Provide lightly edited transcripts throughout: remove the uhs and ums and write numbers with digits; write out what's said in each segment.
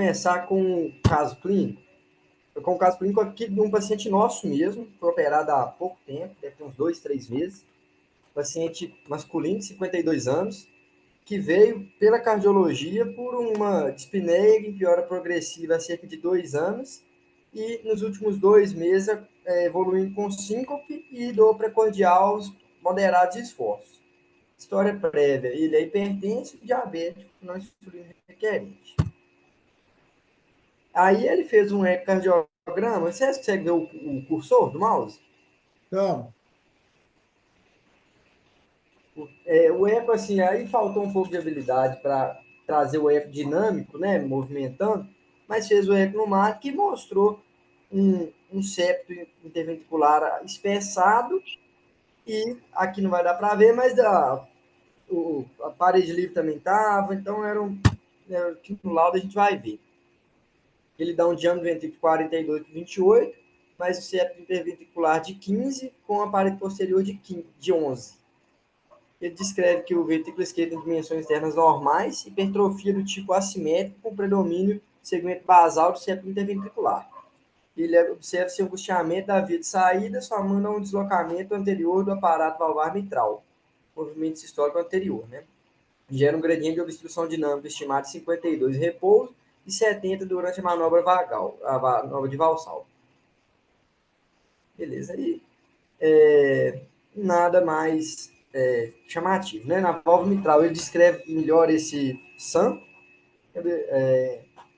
começar com o caso clínico. Com o caso clínico aqui de um paciente nosso mesmo, foi operado há pouco tempo, deve ter uns 2, 3 meses. Paciente masculino, de 52 anos, que veio pela cardiologia por uma dispneia em piora progressiva há cerca de 2 anos e nos últimos 2 meses evoluindo com síncope e dor precordial moderados e esforços. História prévia, ele é hipertenso e diabético, não insulina requerente. Aí ele fez um ecocardiograma, você consegue ver o cursor do mouse? Então, O eco, assim, aí faltou um pouco de habilidade para trazer o eco dinâmico, né, movimentando, mas fez o eco no mar que mostrou um septo interventricular espessado e aqui não vai dar para ver, mas a parede livre também estava, então aqui no laudo a gente vai ver. Ele dá um diâmetro ventrículo 42 por 28, mas o septo interventricular de 15 com a parede posterior de 11. Ele descreve que o ventrículo esquerdo tem dimensões externas normais, hipertrofia do tipo assimétrico, com predomínio do segmento basal do septo interventricular. Ele observa seu angustiamento da via de saída, somando a um deslocamento anterior do aparato valvar mitral, movimento sistólico anterior, né? Gera um gradiente de obstrução dinâmica estimado de 52 em repouso e 70 durante a manobra vagal, a manobra de Valsalva. Beleza, aí nada mais chamativo, né? Na válvula mitral ele descreve melhor esse SAM,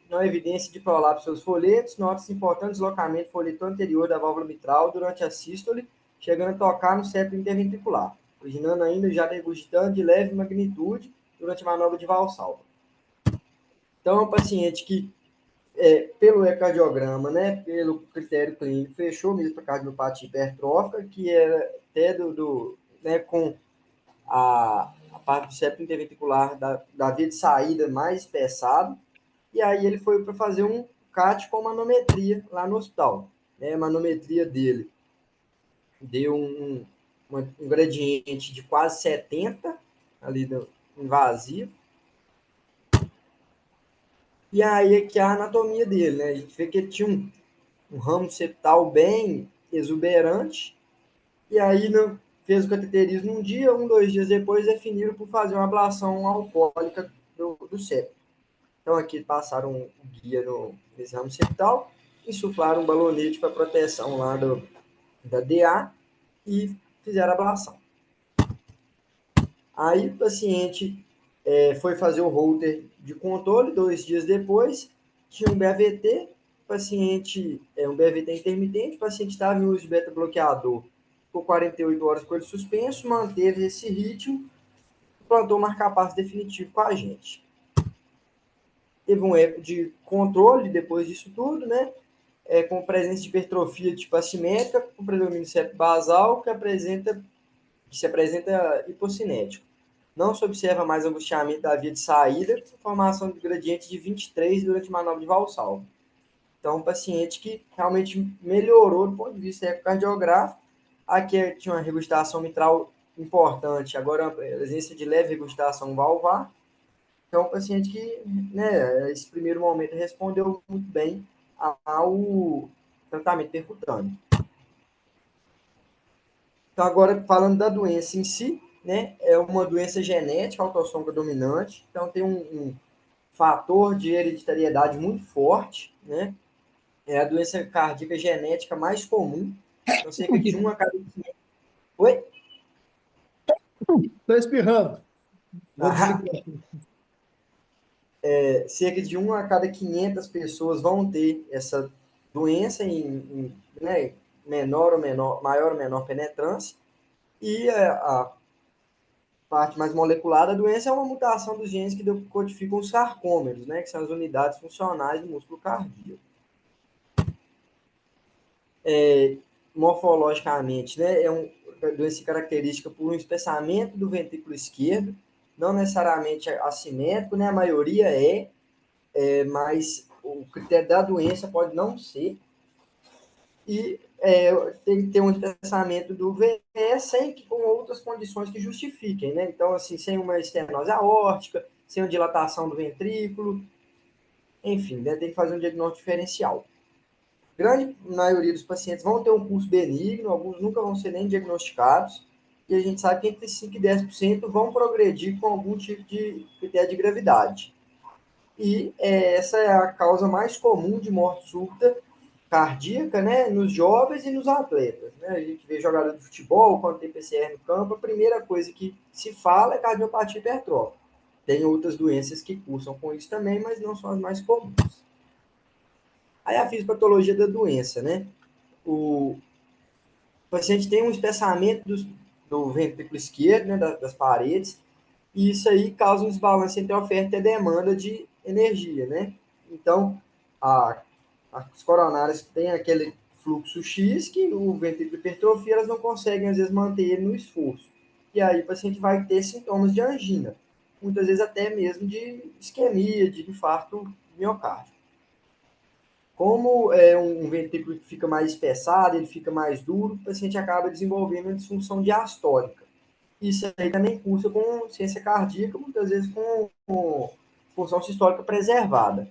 não há evidência de prolapso dos folhetos, nota-se importante deslocamento folheto anterior da válvula mitral durante a sístole, chegando a tocar no septo interventricular, originando ainda já regurgitando de leve magnitude durante a manobra de Valsalva. Então, é um paciente que, pelo ecocardiograma, né, pelo critério clínico, fechou mesmo para cardiopatia hipertrófica, que era até né, com a parte do septo interventricular da via de saída mais espessado, e aí ele foi para fazer um CAT com manometria lá no hospital. Né? A manometria dele deu um gradiente de quase 70 ali no invasivo. E aí aqui a anatomia dele, né? A gente vê que ele tinha um ramo septal bem exuberante, e aí fez o cateterismo um dia, 2 dias depois definiram por fazer uma ablação alcoólica do septo. Então aqui passaram um guia nesse ramo septal, insuflaram um balonete para proteção lá da DA e fizeram a ablação. Aí o paciente foi fazer o holter de controle 2 dias depois, tinha um BAVT, paciente, um BAVT intermitente, o paciente estava em uso de beta-bloqueador por 48 horas com ele suspenso, manteve esse ritmo, plantou o marca-passo definitivo com a gente. Teve um eco de controle depois disso tudo, né? Com presença de hipertrofia tipo assimétrica, com predomínio septo basal, que se apresenta hipocinético. Não se observa mais angustiamento da via de saída, formação de gradiente de 23 durante a manobra de Valsalva. Então, um paciente que realmente melhorou do ponto de vista ecocardiográfico. Aqui tinha uma regurgitação mitral importante, agora uma presença de leve regurgitação valvar. Então, um paciente que, né, esse primeiro momento respondeu muito bem ao tratamento percutâneo. Então, agora, falando da doença em si, né, é uma doença genética autossômica dominante, então tem um fator de hereditariedade muito forte, né? É a doença cardíaca genética mais comum, então cerca de 1 a cada 500. Oi? estou espirrando. Vou Ah, desligar. cerca de 1 a cada 500 pessoas vão ter essa doença né, maior ou menor penetrância, e a parte mais molecular da doença é uma mutação dos genes que codificam os sarcômeros, né, que são as unidades funcionais do músculo cardíaco. Morfologicamente, né, é uma doença característica por um espessamento do ventrículo esquerdo, não necessariamente assimétrico, né, a maioria mas o critério da doença pode não ser, e tem que ter um espessamento do VE sem que com outras condições que justifiquem, né? Então, assim, sem uma estenose aórtica, sem uma dilatação do ventrículo, enfim, né, tem que fazer um diagnóstico diferencial. Grande maioria dos pacientes vão ter um curso benigno, alguns nunca vão ser nem diagnosticados, e a gente sabe que entre 5% e 10% vão progredir com algum tipo de critério de gravidade. E essa é a causa mais comum de morte súbita cardíaca, né, nos jovens e nos atletas. Né? A gente vê jogador de futebol, quando tem PCR no campo, a primeira coisa que se fala é cardiopatia hipertrófica. Tem outras doenças que cursam com isso também, mas não são as mais comuns. Aí a fisiopatologia da doença, né? O paciente tem um espessamento do ventrículo esquerdo, né, das paredes, e isso aí causa um desbalance entre a oferta e a demanda de energia, né? Então, as coronárias têm aquele fluxo X que o ventrículo hipertrofia, elas não conseguem, às vezes, manter ele no esforço. E aí o paciente vai ter sintomas de angina, muitas vezes até mesmo de isquemia, de infarto miocárdio. Como é um ventrículo que fica mais espessado, ele fica mais duro, o paciente acaba desenvolvendo uma disfunção diastólica. Isso aí também cursa com ciência cardíaca, muitas vezes com função sistólica preservada.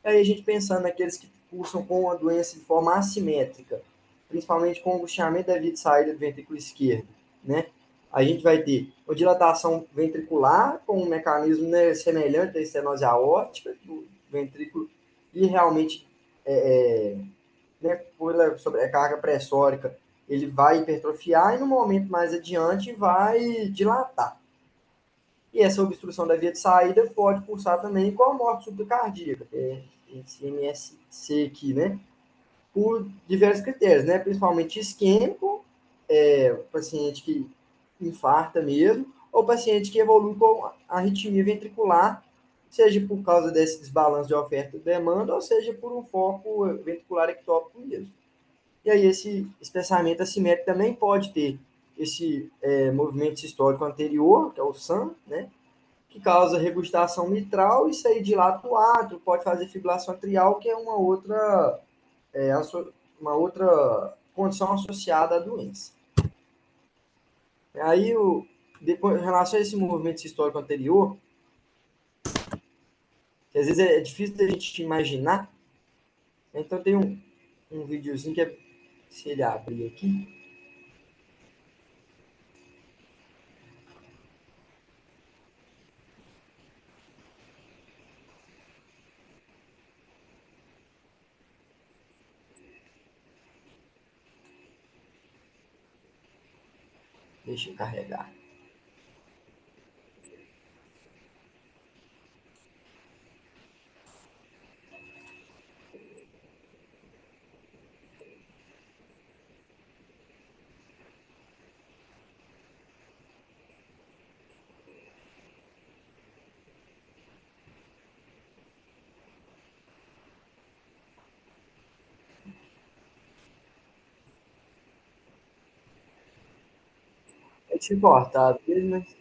Aí a gente pensando naqueles que cursam com a doença de forma assimétrica, principalmente com angustiamento da via de saída do ventrículo esquerdo, né? A gente vai ter uma dilatação ventricular com um mecanismo, né, semelhante à estenose aórtica do ventrículo e realmente né, por sobrecarga pressórica, ele vai hipertrofiar e no momento mais adiante vai dilatar. E essa obstrução da via de saída pode cursar também com a morte súbita cardíaca, esse MSC aqui, né? Por diversos critérios, né? Principalmente isquêmico, paciente que infarta mesmo, ou paciente que evolui com arritmia ventricular, seja por causa desse desbalanço de oferta e demanda, ou seja por um foco ventricular ectópico mesmo. E aí esse espessamento assimétrico também pode ter esse movimento sistólico anterior, que é o SAM, né? Que causa regurgitação mitral, isso aí dilata o átrio, pode fazer fibrilação atrial, que é uma outra condição associada à doença. Aí, depois, em relação a esse movimento sistólico anterior, que às vezes é difícil da gente imaginar, então tem um videozinho que é, se ele abrir aqui, deixa eu carregar. É te cortar, mas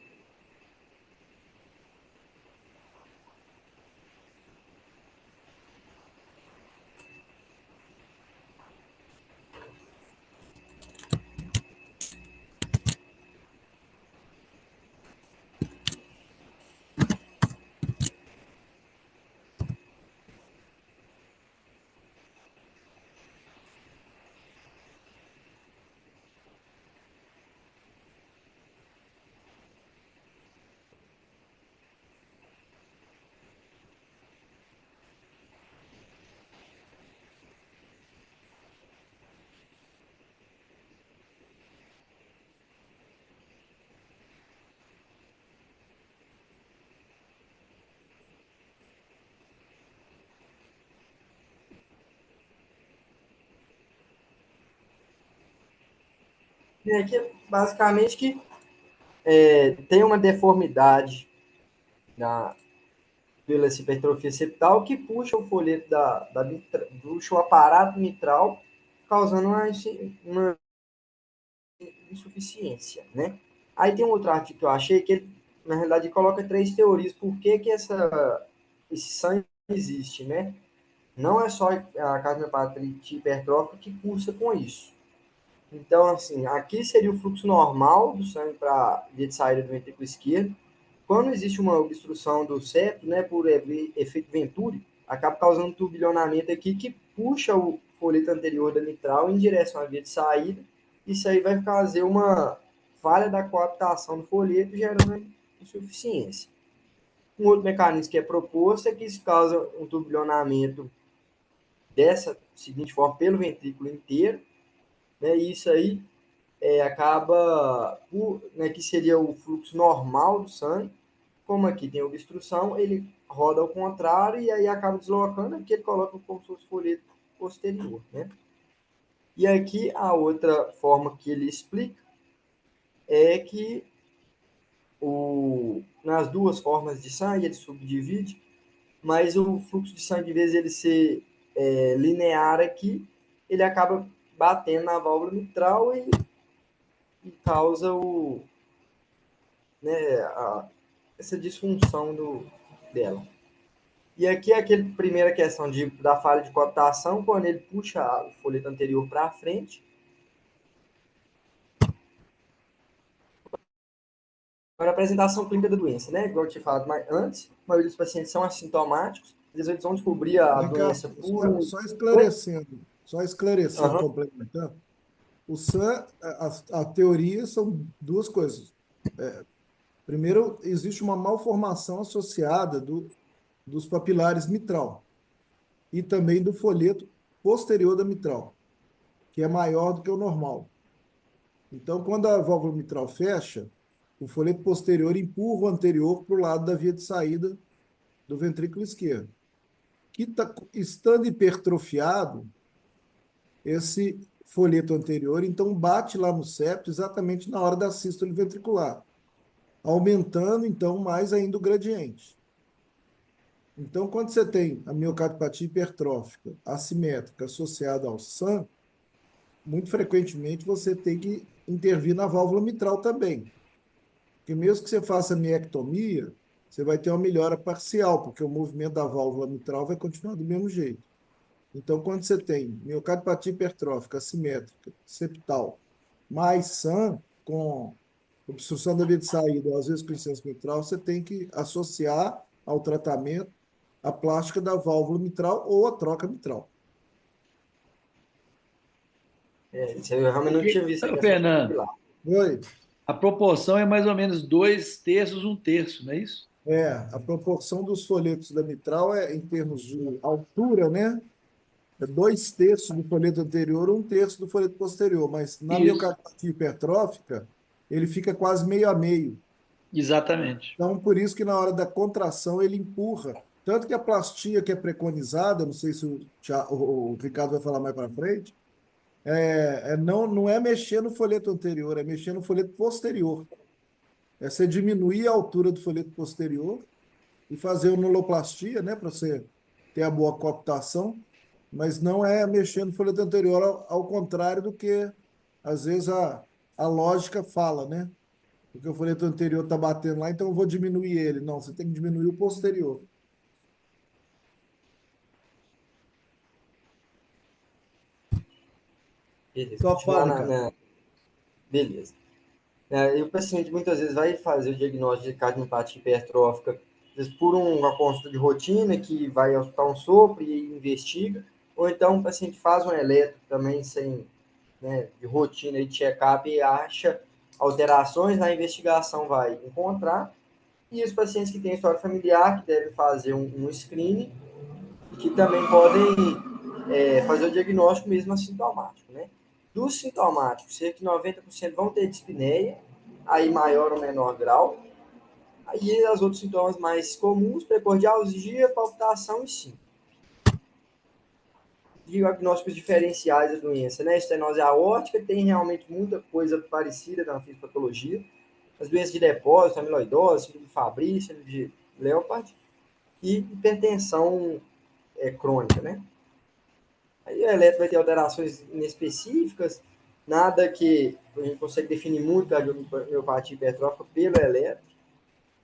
é aqui basicamente que tem uma deformidade pela hipertrofia septal que puxa o folheto puxa o aparato mitral, causando uma insuficiência, né? Aí tem um outro artigo que eu achei que ele, na realidade, coloca três teorias por que esse sangue existe, né? Não é só a cardiopatia hipertrófica que cursa com isso. Então, assim, aqui seria o fluxo normal do sangue para a via de saída do ventrículo esquerdo. Quando existe uma obstrução do septo, né, por efeito Venturi, acaba causando um turbilhonamento aqui que puxa o folheto anterior da mitral em direção à via de saída. Isso aí vai fazer uma falha da coaptação do folheto, gerando insuficiência. Um outro mecanismo que é proposto é que isso causa um turbilhonamento dessa seguinte forma pelo ventrículo inteiro, né? E isso aí acaba, né, que seria o fluxo normal do sangue, como aqui tem obstrução, ele roda ao contrário e aí acaba deslocando, aqui ele coloca como se fosse folheto posterior, né? E aqui a outra forma que ele explica é que nas duas formas de sangue ele subdivide, mas o fluxo de sangue, em vez de ele ser linear aqui, ele acaba batendo na válvula mitral e causa né, essa disfunção dela. E aqui é aquela primeira questão da falha de coaptação, quando ele puxa o folheto anterior para frente. Agora, a apresentação clínica da doença, né? Igual eu tinha falado antes, a maioria dos pacientes são assintomáticos, às vezes eles vão descobrir a Vem cá, doença por... só esclarecendo, Uhum. complementando. O SAM, a teoria são duas coisas. Primeiro, existe uma malformação associada dos papilares mitral e também do folheto posterior da mitral, que é maior do que o normal. Então, quando a válvula mitral fecha, o folheto posterior empurra o anterior para o lado da via de saída do ventrículo esquerdo, que estando hipertrofiado, esse folheto anterior, então bate lá no septo exatamente na hora da sístole ventricular, aumentando então mais ainda o gradiente. Então, quando você tem a miocardiopatia hipertrófica assimétrica associada ao SAM, muito frequentemente você tem que intervir na válvula mitral também. Porque mesmo que você faça miectomia, você vai ter uma melhora parcial, porque o movimento da válvula mitral vai continuar do mesmo jeito. Então, quando você tem miocardiopatia hipertrófica assimétrica, septal, mais SAM, com obstrução da via de saída, ou às vezes com insuficiência mitral, você tem que associar ao tratamento a plástica da válvula mitral ou a troca mitral. Isso eu realmente não tinha Porque, visto a questão do Fernando, pilar. Oi? a proporção é mais ou menos 2/3, 1/3, não é isso? A proporção dos folhetos da mitral é em termos de altura, né? É 2/3 do folheto anterior, 1/3 do folheto posterior, mas na Isso, miocardiopatia hipertrófica, ele fica quase meio a meio. exatamente. Então, por isso que na hora da contração ele empurra. Tanto que a plastia que é preconizada, não sei se o Ricardo vai falar mais para frente, não é mexer no folheto anterior, é mexer no folheto posterior. É você diminuir a altura do folheto posterior e fazer uma nuloplastia, né, para você ter a boa coaptação, mas não é mexer no folheto anterior, ao contrário do que às vezes a lógica fala, né? Porque o folheto anterior está batendo lá, então eu vou diminuir ele. Não, você tem que diminuir o posterior. Beleza, Só continuar fala, Ricardo. Beleza. E o paciente muitas vezes vai fazer o diagnóstico de cardiopatia hipertrófica, às vezes por uma consulta de rotina, que vai escutar um sopro e investiga, ou então o paciente faz um eletro também sem, né, de rotina e check-up e acha alterações na investigação, vai encontrar. E os pacientes que têm história familiar, que devem fazer um screening, e que também podem fazer o diagnóstico mesmo assintomático, né? Dos sintomáticos, cerca de 90% vão ter dispneia, aí maior ou menor grau. Aí os outros sintomas mais comuns, precordialgia, palpitação e sim. Diagnósticos diferenciais da doença, né? Estenose aórtica tem realmente muita coisa parecida na fisiopatologia. As doenças de depósito, amiloidose, síndrome de Fabry, síndrome de Leopard e hipertensão crônica, né? Aí a eletro vai ter alterações inespecíficas, nada que a gente consegue definir muito a miopatia hipertrófica pelo eletro.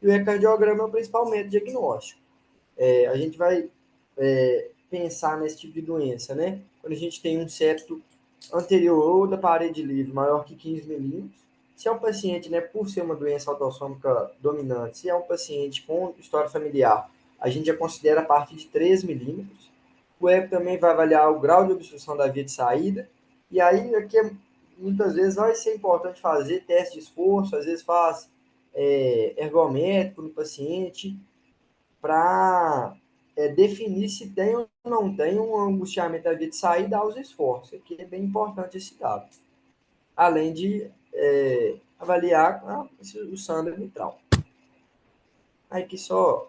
E o ecocardiograma é o principal método diagnóstico. A gente vai pensar nesse tipo de doença, né? Quando a gente tem um septo anterior ou da parede livre maior que 15 milímetros, se é um paciente, né, por ser uma doença autossômica dominante, se é um paciente com história familiar a gente já considera a partir de 3 milímetros. O eco também vai avaliar o grau de obstrução da via de saída, e aí aqui muitas vezes vai ser importante fazer teste de esforço, às vezes faz ergométrico no paciente, para definir se tem ou não tem um angustiamento da via de saída aos esforços. Aqui é bem importante esse dado. Além de avaliar o Sander mitral. Aqui só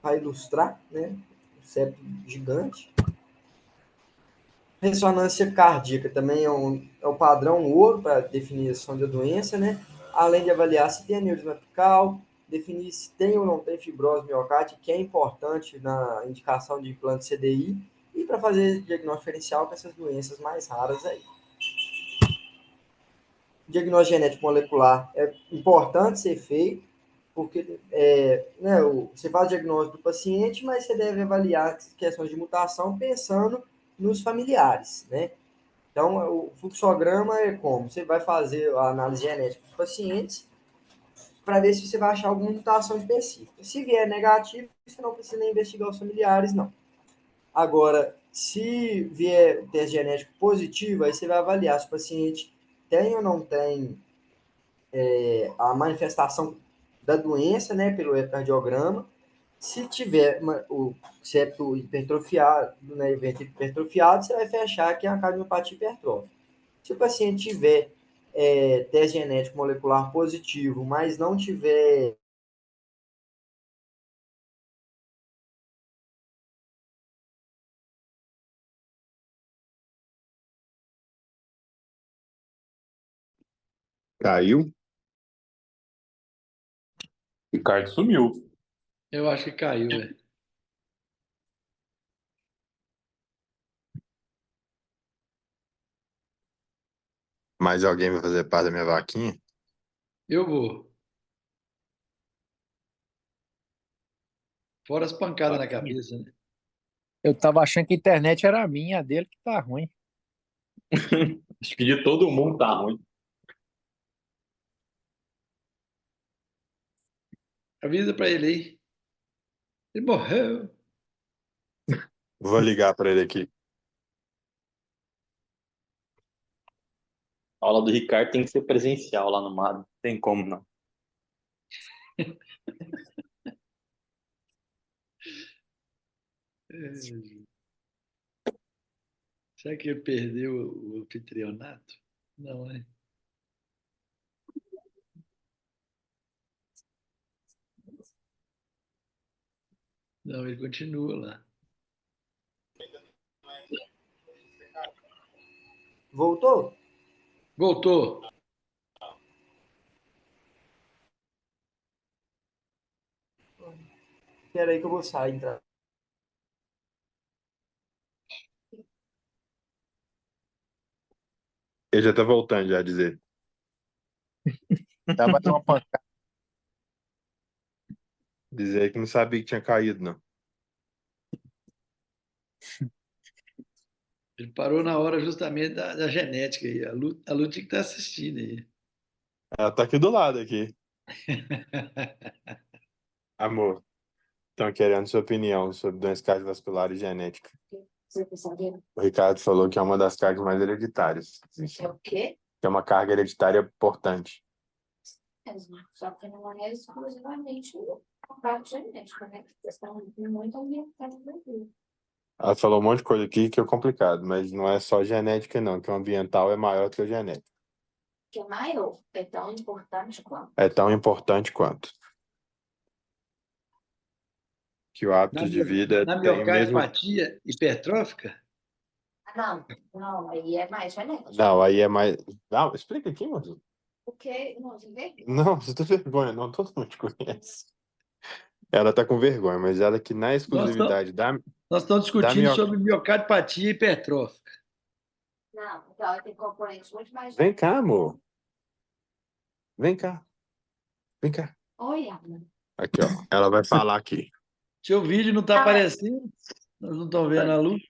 para ilustrar, né? O septo gigante. Ressonância cardíaca também é o padrão ouro para definição da doença, né? Além de avaliar se tem aneurisma apical, definir se tem ou não tem fibrose miocárdica, que é importante na indicação de implante CDI, e para fazer diagnóstico diferencial com essas doenças mais raras aí. O diagnóstico genético molecular é importante ser feito, porque você faz o diagnóstico do paciente, mas você deve avaliar questões de mutação pensando nos familiares, né? Então, o fluxograma é como? Você vai fazer a análise genética dos pacientes para ver se você vai achar alguma mutação específica. Se vier negativo, você não precisa nem investigar os familiares, não. Agora, se vier teste genético positivo, aí você vai avaliar se o paciente tem ou não tem a manifestação da doença, né, pelo ecocardiograma. Se tiver o septo hipertrofiado, né, evento hipertrofiado, você vai fechar que é uma cardiopatia hipertrófica. Se o paciente tiver teste genético molecular positivo, mas não tiver Caiu? Ricardo sumiu. Eu acho que caiu, velho. Mais alguém vai fazer parte da minha vaquinha? Eu vou. Fora as pancadas na cabeça, né? Eu tava achando que a internet era a minha, a dele que tá ruim. Acho que de todo mundo tá ruim. Avisa pra ele aí. Ele morreu. Vou ligar para ele aqui. A aula do Ricardo tem que ser presencial lá no MAD. Não tem como, não. Será que ele perdeu o anfitrionato? Não, né? Não, ele continua lá. Voltou? Voltou. Espera aí que eu vou sair. Tá? Ele já tá voltando, já a dizer. Tava dando uma pancada. Dizer que não sabia que tinha caído, não. Ele parou na hora justamente da genética aí. A Lu tinha que estar assistindo aí. Ela tá aqui do lado aqui. Amor, estão querendo sua opinião sobre doença cardiovascular e genética. O Ricardo falou que é uma das cargas mais hereditárias. É o quê? Que é uma carga hereditária importante. Só que não é exclusivamente a parte genética, né? Questão muito ambiental no Brasil. Ela falou um monte de coisa aqui que é complicado, mas não é só genética, não, que o ambiental é maior que o genético. Que é maior, é tão importante quanto. É tão importante quanto. Que o hábito de vida Na tem o mesmo. miocardiopatia hipertrófica? Não, aí é mais genético. Não, aí é mais. Não, explica aqui, moço. Porque, não, de ver? Não, você tem vergonha, não, todo mundo te conhece. Ela tá com vergonha, mas ela que na exclusividade Nós estamos discutindo sobre miocardiopatia hipertrófica. Não, então ela tem componentes muito mais. Vem cá, amor. Vem cá. Vem cá. Oi, Ana. Aqui, ó. Ela vai falar aqui. Seu vídeo não está aparecendo? Nós não estamos vendo a luz?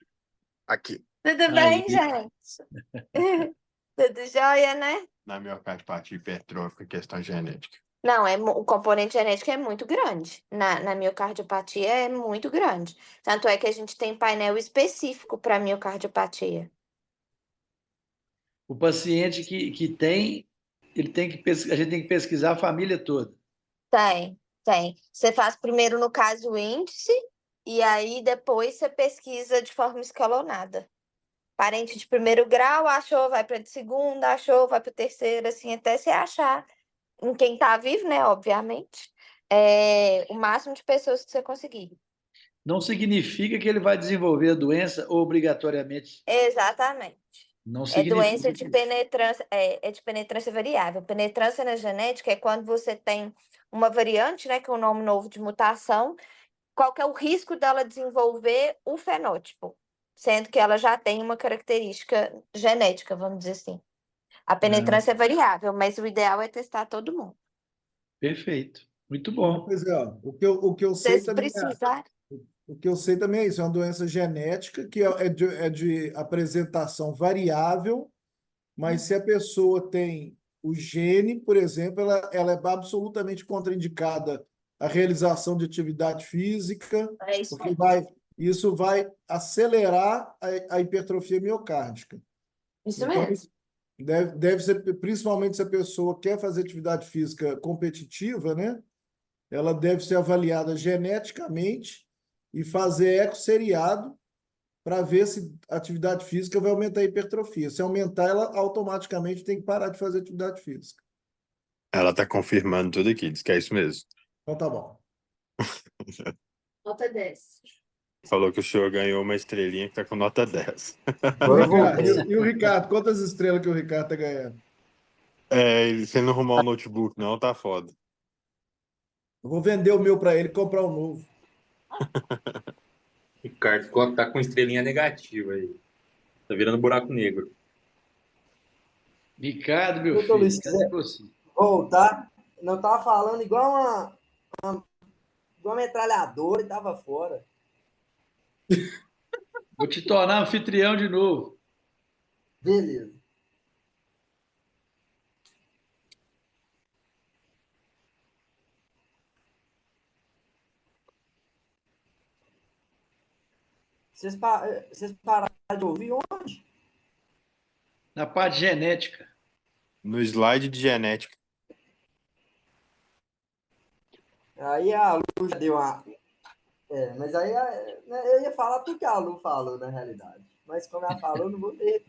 Aqui. Tudo bem, gente? Tudo jóia, né? Na miocardiopatia hipertrófica, questão genética. Não, o componente genético é muito grande. Na miocardiopatia é muito grande. Tanto é que a gente tem painel específico para miocardiopatia. O paciente que tem, a gente tem que pesquisar a família toda. Tem, tem. Você faz primeiro, no caso, o índice, e aí depois você pesquisa de forma escalonada. Parente de primeiro grau, achou, vai para de segundo, achou, vai para o terceiro, assim, até você achar em quem está vivo, né? Obviamente. O máximo de pessoas que você conseguir. Não significa que ele vai desenvolver a doença obrigatoriamente. Exatamente. Não É significa doença de isso. penetrância, é de penetrância variável. Penetrância na genética é quando você tem uma variante, né, que é um nome novo de mutação, qual que é o risco dela desenvolver o fenótipo, sendo que ela já tem uma característica genética, vamos dizer assim. A penetrância é variável, mas o ideal é testar todo mundo. Perfeito. Muito bom. Pois é, ó, o que eu sei Vocês também precisarem. o que eu sei também é isso, é uma doença genética que é de apresentação variável, mas se a pessoa tem o gene, por exemplo, ela é absolutamente contraindicada à realização de atividade física, É isso porque mesmo. isso vai acelerar a hipertrofia miocárdica. Isso Então, mesmo. deve ser, principalmente se a pessoa quer fazer atividade física competitiva, né? Ela deve ser avaliada geneticamente e fazer ecosseriado para ver se a atividade física vai aumentar a hipertrofia. Se aumentar, ela automaticamente tem que parar de fazer atividade física. Ela tá confirmando tudo aqui, diz que é isso mesmo. Então tá bom. Nota 10. Falou que o senhor ganhou uma estrelinha que tá com nota 10. Agora eu voltei. E o Ricardo, quantas estrelas que o Ricardo tá ganhando? Se não arrumar um notebook, não, tá foda. Eu vou vender o meu para ele e comprar um novo. Ricardo tá com estrelinha negativa aí. Tá virando buraco negro. Ricardo, meu Doutor filho, Luiz, se cadê quiser você? voltar, não tava falando igual uma metralhadora e tava fora. Vou te tornar anfitrião de novo. Beleza. Vocês pararam de ouvir onde? Na parte genética. No slide de genética. Aí a Lu já deu uma. Mas aí né, eu ia falar tudo que a Lu falou, na realidade. Mas como ela falou, eu não vou ter.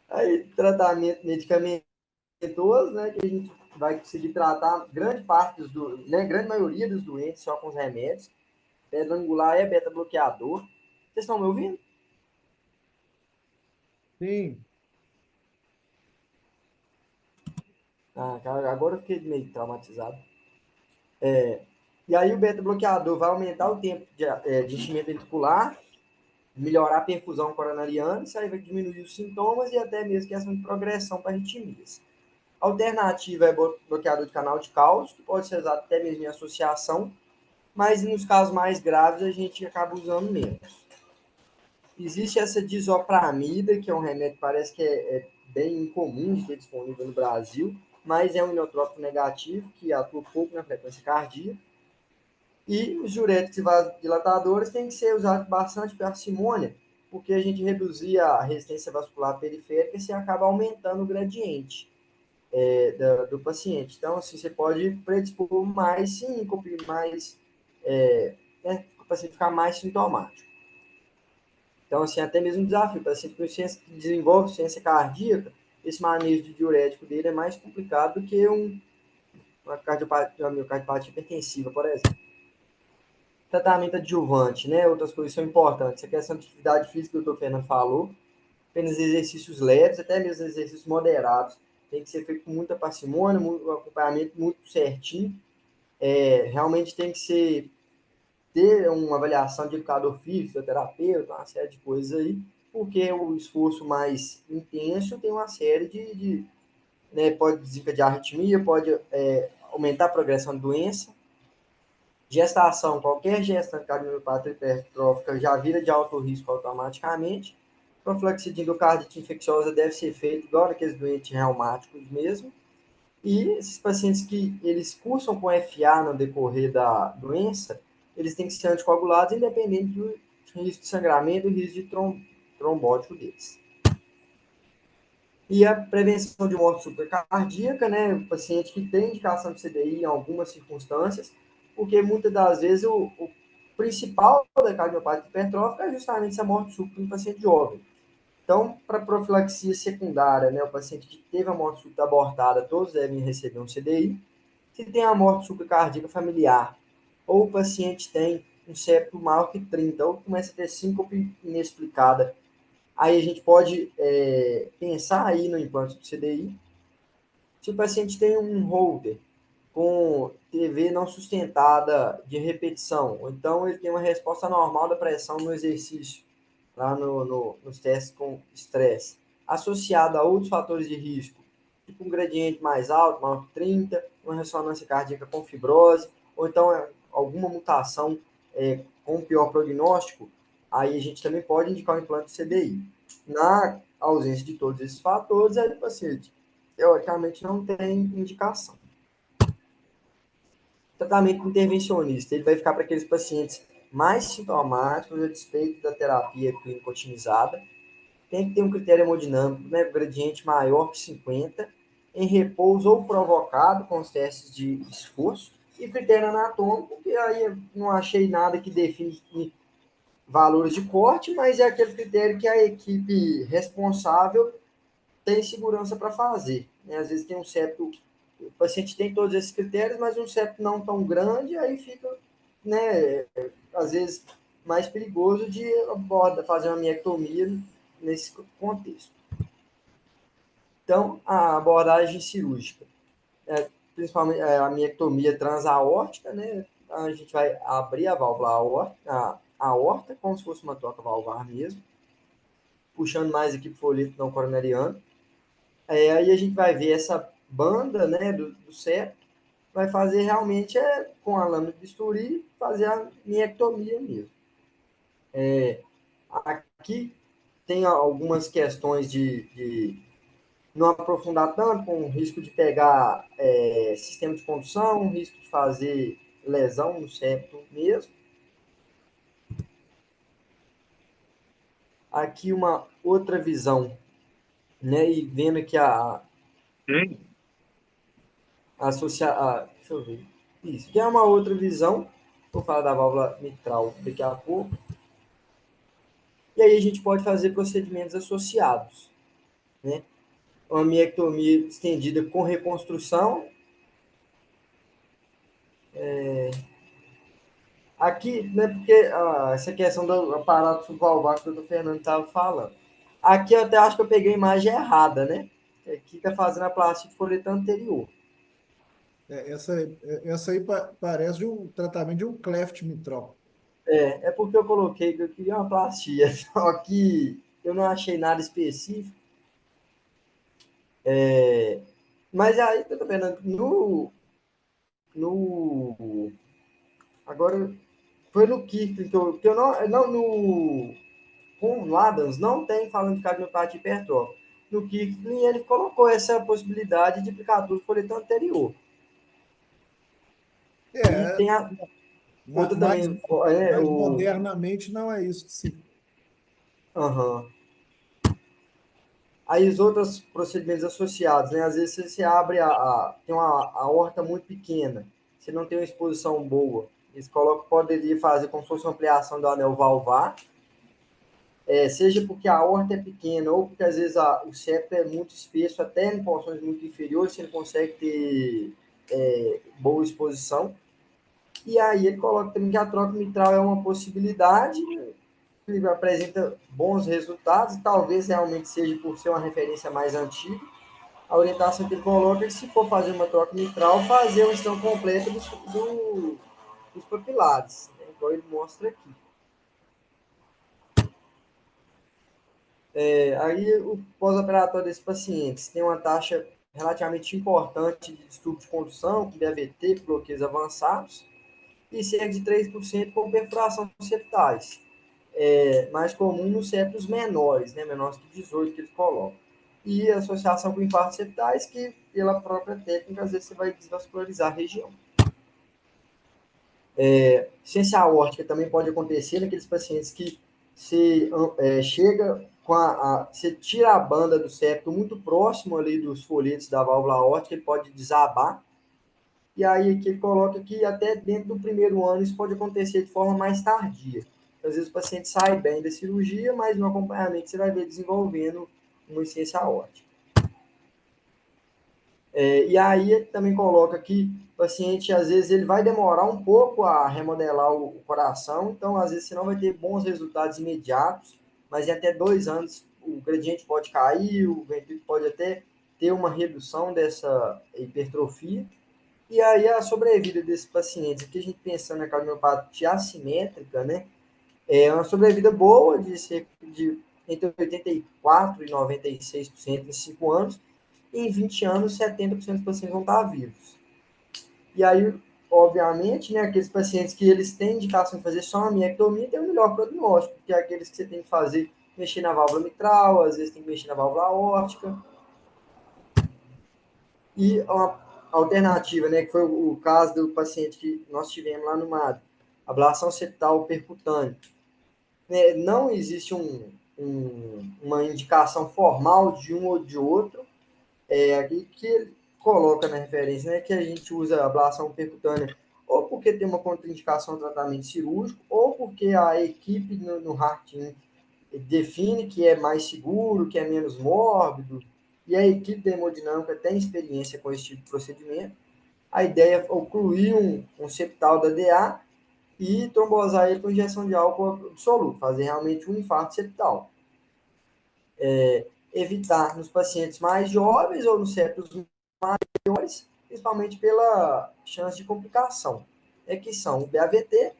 Aí, tratamento medicamentoso, né? Que a gente vai conseguir tratar grande parte né, grande maioria dos doentes só com os remédios. Pedra angular é beta-bloqueador. Vocês estão me ouvindo? Sim. Ah, cara, agora eu fiquei meio traumatizado. E aí o beta-bloqueador vai aumentar o tempo de enchimento ventricular, melhorar a perfusão coronariana, isso aí vai diminuir os sintomas e até mesmo questão de progressão para arritmias. A alternativa é bloqueador de canal de cálcio, que pode ser usado até mesmo em associação, mas nos casos mais graves a gente acaba usando menos. Existe essa disopramida, que é um remédio que parece que é bem incomum de ter disponível no Brasil, mas é um inotrópico negativo que atua pouco na frequência cardíaca. E os diuréticos e vasodilatadores têm que ser usados com bastante parcimônia, porque a gente reduzir a resistência vascular periférica e se acaba aumentando o gradiente do paciente. Então, assim, você pode predispor mais síncope, mais, né, o paciente ficar mais sintomático. Então, assim, até mesmo um desafio. Para paciente que desenvolve ciência cardíaca, esse manejo de diurético dele é mais complicado do que uma miocardiopatia hipertensiva, por exemplo. Tratamento adjuvante, né? Outras coisas são importantes. A questão de atividade física que o doutor Fernando falou, apenas exercícios leves, até mesmo exercícios moderados. Tem que ser feito com muita parcimônia, um acompanhamento muito certinho. Realmente tem que ter uma avaliação de educador físico, fisioterapeuta, uma série de coisas aí, porque o esforço mais intenso tem uma série né, pode desencadear arritmia, pode aumentar a progressão da doença. Gestação, qualquer gestante cardiomiopatia hipertrófica já vira de alto risco automaticamente. Profilaxia de endocardite infecciosa deve ser feita igual naqueles doentes reumáticos mesmo. E esses pacientes que eles cursam com FA no decorrer da doença, eles têm que ser anticoagulados, independente do risco de sangramento e risco de trombótico deles. E a prevenção de morte supracardíaca, né? O paciente que tem indicação de CDI em algumas circunstâncias, porque muitas das vezes o principal da cardiopatia hipertrófica é justamente essa morte súbita no paciente jovem. Então, para profilaxia secundária, né, o paciente que teve a morte súbita abortada, todos devem receber um CDI. Se tem a morte supracardíaca familiar, ou o paciente tem um septo maior que 30, ou começa a ter síncope inexplicada, aí a gente pode pensar aí no implante do CDI. Se o paciente tem um holder com TV não sustentada de repetição, ou então ele tem uma resposta normal da pressão no exercício, lá nos testes com estresse, associada a outros fatores de risco, tipo um gradiente mais alto, maior que 30, uma ressonância cardíaca com fibrose, ou então alguma mutação com pior prognóstico, aí a gente também pode indicar o implante CDI. Na ausência de todos esses fatores, aí o paciente, teoricamente, não tem indicação. Tratamento intervencionista, ele vai ficar para aqueles pacientes mais sintomáticos a despeito da terapia clínica otimizada. Tem que ter um critério hemodinâmico, né, gradiente maior que 50, em repouso ou provocado com os testes de esforço, e critério anatômico, que aí eu não achei nada que define valores de corte, mas é aquele critério que a equipe responsável tem segurança para fazer. Né? Às vezes tem um septo, o paciente tem todos esses critérios, mas um septo não tão grande, aí fica, né, às vezes, mais perigoso de fazer uma miectomia nesse contexto. Então, a abordagem cirúrgica, principalmente a miectomia transaórtica, né, a gente vai abrir a válvula aorta, como se fosse uma troca valvar mesmo, puxando mais aqui para o folheto não coronariano. Aí a gente vai ver essa banda, né, do septo, vai fazer realmente com a lâmina de bisturi, fazer a miectomia mesmo. Aqui tem algumas questões de não aprofundar tanto, com o risco de pegar sistema de condução, risco de fazer lesão no septo mesmo. Aqui uma outra visão, né, e vendo que deixa eu ver. Isso, que é uma outra visão. Vou falar da válvula mitral daqui a pouco. E aí a gente pode fazer procedimentos associados, né? Uma miectomia estendida com reconstrução. Aqui, né, porque essa questão do aparato subvalvar que o Dr. Fernando estava falando. Aqui eu até acho que eu peguei a imagem errada, né? Aqui está fazendo a plastia de folheto anterior. Essa aí parece um tratamento de um cleft mitral. É porque eu coloquei que eu queria uma plastia, só que eu não achei nada específico. Mas aí, tá vendo, agora, foi no Kirkland que eu não com o Adams não tem falando de cardiopatia hipertrófica. No Kirkland ele colocou essa possibilidade de aplicador de folheto anterior. E tem a outra Mas também, modernamente não é isso que se... Aí os outros procedimentos associados, né? Às vezes você abre tem uma aorta muito pequena, você não tem uma exposição boa. Eles poderia fazer como se fosse uma ampliação do anel valvar, seja porque a aorta é pequena ou porque às vezes o septo é muito espesso, até em porções muito inferiores, você não consegue ter boa exposição. E aí ele coloca também que a troca mitral é uma possibilidade, ele apresenta bons resultados, e talvez realmente seja por ser uma referência mais antiga. A orientação que ele coloca é que, se for fazer uma troca mitral, fazer uma extensão completa dos papilares, né? Igual ele mostra aqui. Aí, o pós-operatório desses pacientes tem uma taxa relativamente importante de distúrbio de condução, de AVT, bloqueios avançados, e cerca de 3% com perfuração septais. mais comum nos septos menores, né, menores que 18 que eles colocam. E a associação com infartos septais, que pela própria técnica, às vezes você vai desvascularizar a região. Ciência aórtica também pode acontecer naqueles pacientes que você chega com você tira a banda do septo muito próximo ali dos folhetos da válvula aórtica, ele pode desabar. E aí aqui ele coloca que até dentro do primeiro ano isso pode acontecer de forma mais tardia. Às vezes o paciente sai bem da cirurgia, mas no acompanhamento você vai ver desenvolvendo uma insuficiência aórtica. E aí ele também coloca que o paciente, às vezes, ele vai demorar um pouco a remodelar o coração, então, às vezes, você não vai ter bons resultados imediatos, mas em até 2 anos o gradiente pode cair, o ventrículo pode até ter uma redução dessa hipertrofia. E aí a sobrevida desses pacientes, aqui a gente pensando na cardiomiopatia assimétrica, né, é uma sobrevida boa de entre 84% e 96% em 5 anos, e em 20 anos, 70% dos pacientes vão estar vivos. E aí, obviamente, né, aqueles pacientes que eles têm indicação de fazer só uma miectomia têm o melhor prognóstico, que é aqueles que você tem que fazer, mexer na válvula mitral, às vezes tem que mexer na válvula aórtica. E uma alternativa, né, que foi o caso do paciente que nós tivemos lá no MAD, ablação septal percutânea. Não existe uma indicação formal de um ou de outro, aqui que ele coloca na referência, né, que a gente usa a ablação percutânea ou porque tem uma contraindicação ao tratamento cirúrgico, ou porque a equipe no Heart-In define que é mais seguro, que é menos mórbido, e a equipe da hemodinâmica tem experiência com esse tipo de procedimento. A ideia é ocluir um septal da DA e trombosar ele com injeção de álcool absoluto, fazer realmente um infarto septal. Evitar nos pacientes mais jovens ou nos septos maiores, principalmente pela chance de complicação, que são o BAVT,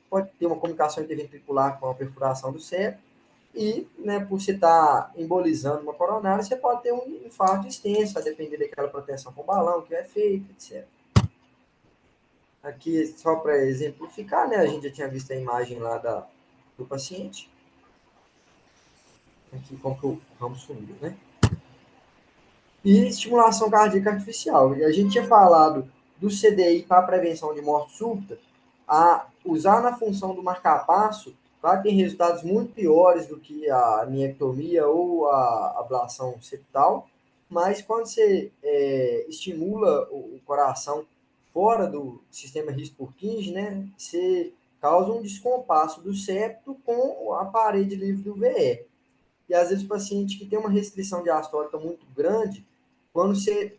pode ter uma comunicação interventricular com a perfuração do septo, e, né, por você estar embolizando uma coronária, você pode ter um infarto extenso, a depender daquela proteção com balão que é feita, etc. Aqui, só para exemplificar, né, a gente já tinha visto a imagem lá do paciente. Aqui, como que o ramo sumiu, né? E estimulação cardíaca artificial. A gente tinha falado do CDI para prevenção de morte súbita, a usar na função do marcapasso, vai ter resultados muito piores do que a miectomia ou a ablação septal, mas quando você estimula o coração fora do sistema His-Purkinje, né, você causa um descompasso do septo com a parede livre do VE. E às vezes o paciente que tem uma restrição diastólica muito grande, quando você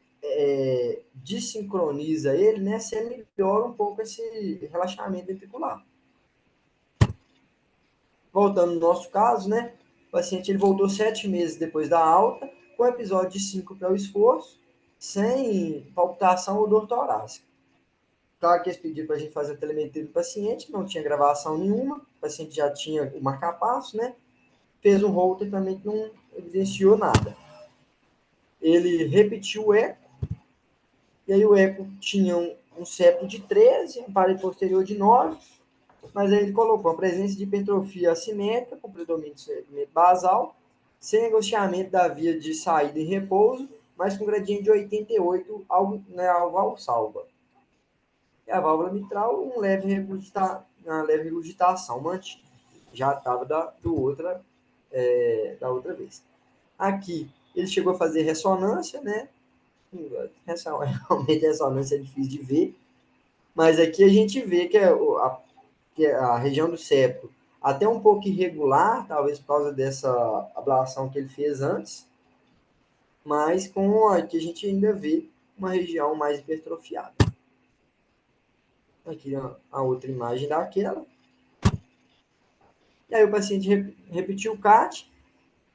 desincroniza ele, né, você melhora um pouco esse relaxamento ventricular. Voltando no nosso caso, né, o paciente ele voltou 7 meses depois da alta, com episódio de síncope ao esforço, sem palpitação ou dor torácica. Claro que eles pediram para a gente fazer a telemetria do paciente, não tinha gravação nenhuma, o paciente já tinha o marcapasso, né, fez um Holter também que não evidenciou nada. Ele repetiu o eco, e aí o eco tinha um septo de 13, um parede posterior de 9, mas aí ele colocou a presença de hipertrofia assimétrica, com predomínio de segmento basal, sem negociamento da via de saída em repouso, mas com gradiente de 88 ao valsalva. E a válvula mitral, uma leve regurgitação mantida. Já estava da outra vez. Aqui, ele chegou a fazer ressonância, né? Realmente a ressonância é difícil de ver, mas aqui a gente vê que a região do septo até um pouco irregular, talvez por causa dessa ablação que ele fez antes, mas com aqui a gente ainda vê uma região mais hipertrofiada. Aqui a outra imagem daquela. E aí o paciente repetiu o CAT.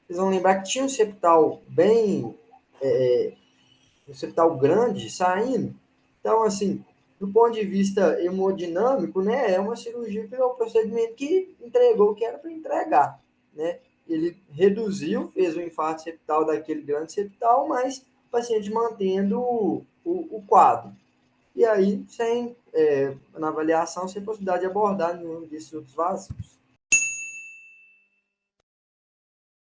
Vocês vão lembrar que tinha um septal um septal grande saindo. Então, assim, do ponto de vista hemodinâmico, né, é uma cirurgia que é um procedimento que entregou o que era para entregar, né? Ele reduziu, fez o infarto septal daquele grande septal, mas o paciente mantendo o quadro. E aí, na avaliação, sem possibilidade de abordar nenhum desses outros vasos.